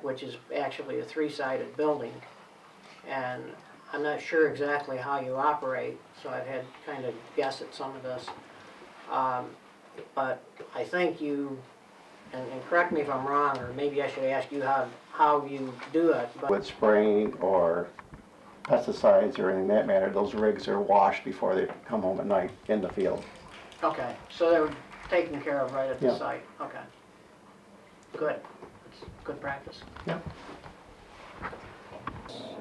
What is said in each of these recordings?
which is actually a three-sided building. And I'm not sure exactly how you operate, so I've had to kind of guess at some of this. But I think you, and correct me if I'm wrong, or maybe I should ask you how you do it. But with spraying or pesticides or anything that matter, those rigs are washed before they come home at night in the field. okay, so they're taken care of right at the Yeah. site. Okay, good. It's good practice. Yeah.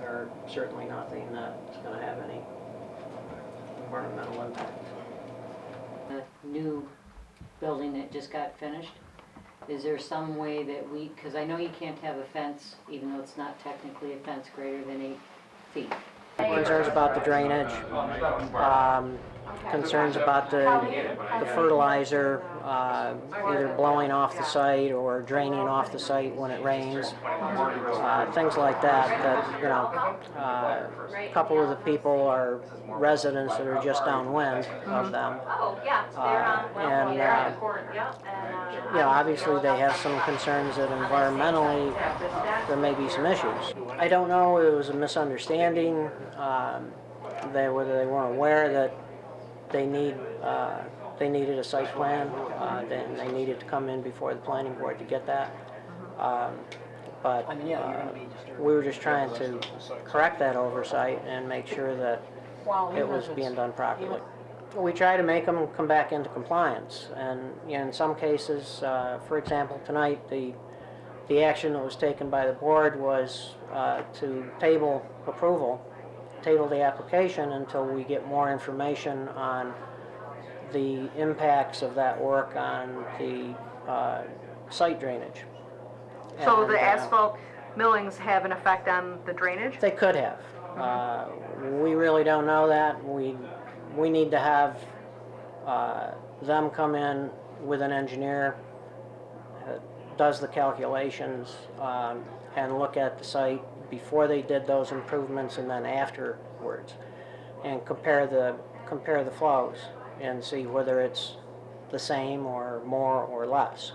Or certainly nothing that's going to have any environmental impact. A new building that just got finished, is there some way that we, because I know you can't have a fence, even though it's not technically a fence greater than 8 feet. Concerns about the drainage, concerns about the fertilizer either blowing off the site or draining off the site when it rains, things like that, you know, a couple of the people are residents that are just downwind of them. And you know, obviously they have some concerns that environmentally there may be some issues. I don't know, it was a misunderstanding, whether they weren't aware that they needed a site plan, then they needed to come in before the planning board to get that. But we were just trying to correct that oversight and make sure that it was being done properly. We try to make them come back into compliance, and you know, in some cases, for example, tonight the action that was taken by the board was to table the application until we get more information on the impacts of that work on the site drainage. So And, the asphalt millings have an effect on the drainage? they could have. We really don't know that. We need to have them come in with an engineer, does the calculations, and look at the site before they did those improvements and then afterwards, and compare the flows and see whether it's the same or more or less.